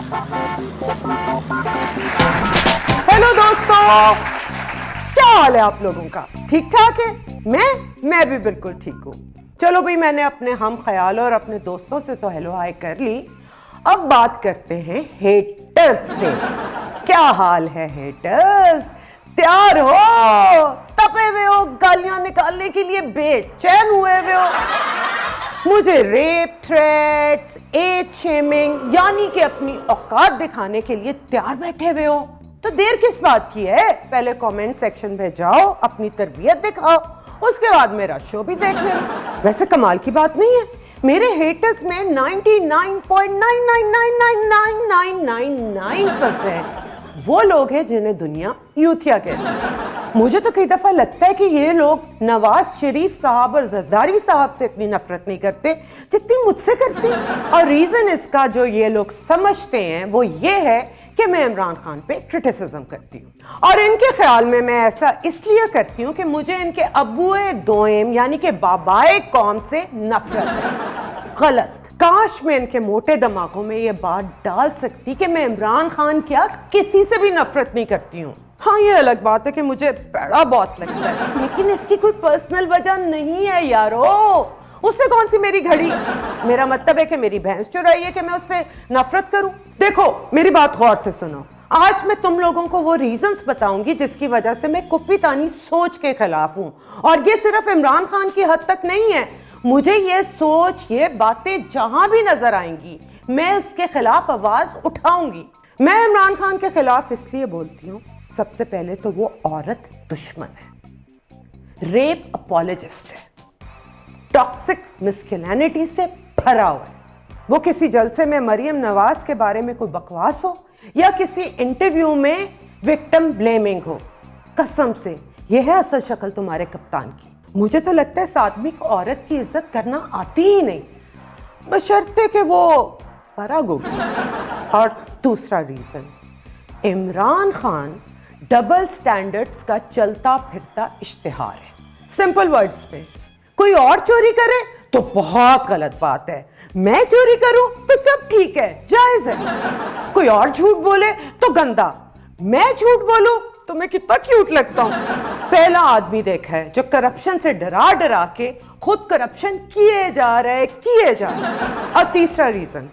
Hello दोस्तों, क्या हाल है आप लोगों का? ठीक ठाक है? मैं भी बिल्कुल ठीक हूँ। चलो भाई, मैंने अपने हम ख्याल और अपने दोस्तों से तो हेलो हाय कर ली। अब बात करते हैं हेटर्स से। क्या हाल है हेटर्स? तैयार हो? तपे हुए हो? गालियां निकालने के लिए बेचैन हुए हुए हो? मुझे रेप थ्रेट्स, एज शेमिंग यानी कि अपनी औकात दिखाने के लिए तैयार बैठे हुए हो? तो देर किस बात की है? पहले कमेंट सेक्शन में जाओ, अपनी तरबियत दिखाओ, उसके बाद मेरा शो भी देख लेना। वैसे कमाल की बात नहीं है, मेरे हेटर्स में 99.99999999% वो लोग हैं जिन्हें दुनिया यूथिया कहती है। मुझे तो कई दफा लगता है कि ये लोग नवाज शरीफ साहब और जरदारी साहब से इतनी नफरत नहीं करते जितनी मुझसे करते हैं। और रीजन इसका जो ये लोग समझते हैं वो ये है कि मैं इमरान खान पे क्रिटिसिज्म करती हूँ, और इनके ख्याल में मैं ऐसा इसलिए करती हूँ कि मुझे इनके अबुए दोएम यानी कि बाबाए कौम से नफरत है। गलत। काश मैं इनके मोटे दिमागों में ये बात डाल सकती कि मैं इमरान खान क्या किसी से भी नफरत नहीं करती हूँ। हाँ, ये अलग बात है कि मुझे बड़ा बहुत लगता है, लेकिन इसकी कोई पर्सनल वजह नहीं है यारो। उससे कौन सी मेरी घड़ी? मेरा मतलब है कि मेरी भैंस चुराई है कि मैं उससे नफरत करूं? देखो, मेरी बात गौर से सुनो। आज मैं तुम लोगों को वो रीजंस बताऊंगी जिसकी वजह से मैं कुप्पीतानी सोच के खिलाफ हूं। और ये सिर्फ इमरान खान की हद तक नहीं है। मुझे ये सोच, ये बातें जहां भी नजर आएंगी मैं उसके खिलाफ आवाज उठाऊंगी। मैं इमरान खान के खिलाफ इसलिए बोलती हूँ, सबसे पहले तो वो औरत दुश्मन है, रेप अपॉलोजिस्ट है, टॉक्सिक मिस्किलिनिटी से भरा हुआ है। वो किसी जलसे में मरियम नवाज के बारे में कोई बकवास हो या किसी इंटरव्यू में विक्टिम ब्लेमिंग हो, कसम से ये है असल शक्ल तुम्हारे कप्तान की। मुझे तो लगता है इस आदमी को औरत की इज्जत करना आती ही नहीं, बशर्ते कि वो फराग हो। और दूसरा reason, Imran Khan double standards का चलता फिरता इश्तिहार है। सिंपल वर्ड्स में, कोई और चोरी करे तो बहुत गलत बात है, मैं चोरी करूं तो सब ठीक है, जायज है। कोई और झूठ बोले तो गंदा, मैं झूठ बोलूं तो मैं कितना क्यूट लगता हूं। पहला आदमी देखा है जो करप्शन से डरा डरा के खुद करप्शन किए जा रहा है। और तीसरा रीजन,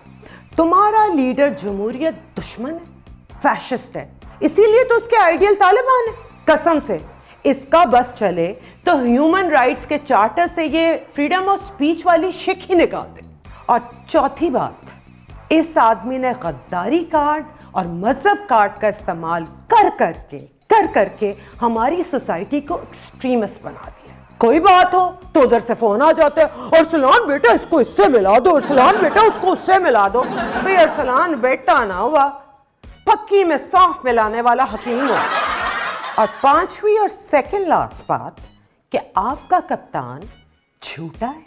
तुम्हारा लीडर जमहूरियत दुश्मन है, फैशिस्ट है, इसीलिए तो उसके आइडियल तालिबान है। कसम से इसका बस चले तो ह्यूमन राइट्स के चार्टर से ये फ्रीडम ऑफ स्पीच वाली शिक ही निकाल दे। और चौथी बात, इस आदमी ने गद्दारी कार्ड और मजहब कार्ड का इस्तेमाल कर करके हमारी सोसाइटी को एक्सट्रीमिस्ट बना दिया। कोई बात हो तो उधर से फोन आ जाते हैं, अरसलान बेटा इसको इससे मिला दो, अरसलान बेटा उसको उससे मिला दो। भाई अरसलान बेटा ना हुआ, पक्की में सौंफ मिलाने वाला हकीम हुआ। और पांचवी और सेकंड लास्ट बात कि आपका कप्तान झूठा है,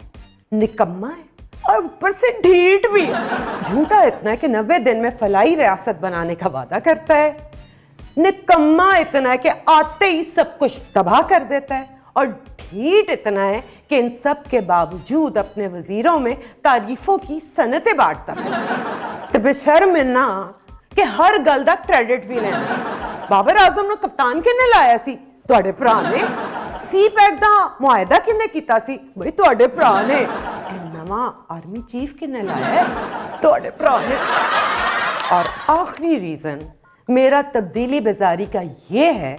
निकम्मा है और ऊपर से ढीठ भी है। झूठा इतना है कि 90 दिन में फलाई रियासत बनाने का वादा करता है, निकम्मा इतना है कि आते ही सब कुछ तबाह कर देता है, और ढीठ इतना है कि इन सब के बावजूद अपने वजीरों में तारीफों की सनतें बांटता है। तो बेशर्म ना कि हर गल दा क्रेडिट भी लेना। बाबर आजम ने कप्तान किन्ने लाया सी? तुहाडे भरा ने। सी पैक दा मुआहदा किन्ने कीता सी? भाई तुहाडे भरा ने। नवा आर्मी चीफ किन्ने लाया है? तुहाडे भरा ने। और आखिरी रीजन मेरा तब्दीली बेजारी का ये है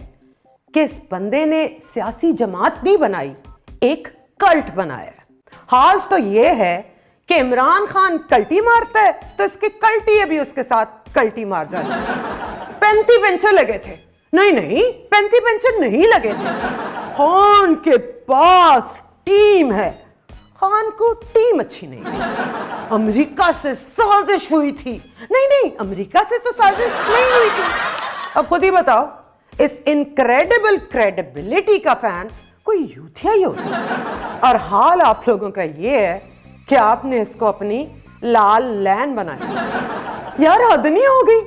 कि इस बंदे ने सियासी जमात नहीं बनाई, एक कल्ट बनाया। हाल तो ये है कि इमरान खान कल्टी मारता है तो इसके कल्टी भी उसके साथ कल्टी मार जाती है। 35 पेंचर लगे थे, नहीं 35 पेंचर नहीं लगे थे। खान के पास टीम है, खान को टीम अच्छी नहीं है। अमेरिका से साजिश हुई थी, नहीं अमेरिका से तो साजिश नहीं हुई थी। अब खुद ही बताओ, इस इनक्रेडिबल क्रेडिबिलिटी का फैन कोई यूथिया ही हो सकता। और हाल आप लोगों का ये है कि आपने इसको अपनी लाल लैन बनाया। यार हद नहीं हो गई?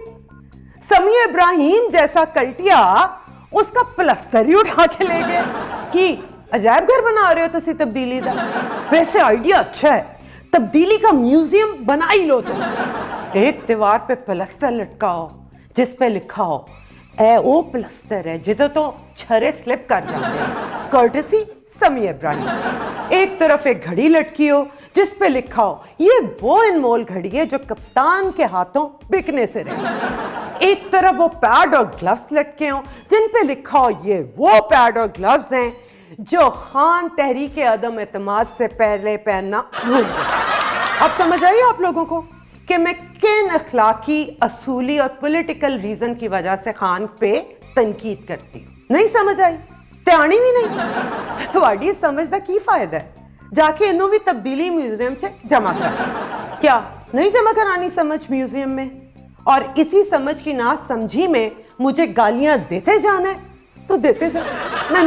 समी इब्राहिम जैसा कल्टिया उसका प्लस्तर ही उठा के ले गए कि अजायब घर बना रहे हो तुसी तब्दीली दा। वैसे आइडिया अच्छा है, تبدیلی کا میوزیم بنا ہی لو تم. ایک دیوار پہ پلستر لٹکاؤ جس پہ لکھا ہو اے او پلستر ہے جدو تو چھرے سلپ کر جاتے ہیں, کرٹسی سمیع ابراہیم. ایک طرف ایک گھڑی لٹکی ہو جس پہ لکھا ہو یہ وہ انمول گھڑی ہے جو کپتان کے ہاتھوں بکنے سے رہے. ایک طرف وہ پیڈ اور گلوز لٹکے ہوں جن پہ لکھا ہو یہ وہ پیڈ اور گلوز ہیں جو خان تحریک عدم اعتماد سے پہلے پہننا بھول گئے. اب سمجھ آئی آپ لوگوں کو کہ میں کن اخلاقی, اصولی اور پولیٹیکل ریزن کی وجہ سے خان پہ تنقید کرتی ہوں؟ نہیں سمجھ آئی؟ تیانی بھی نہیں تو تھوڑی سمجھ دا کی فائدہ ہے؟ جا کے انہوں بھی تبدیلی میوزیم سے جمع کر. کیا نہیں جمع کرانی سمجھ میوزیم میں؟ اور اسی سمجھ کی نہ سمجھی میں مجھے گالیاں دیتے جانا ہے تو دیتے جانا. میں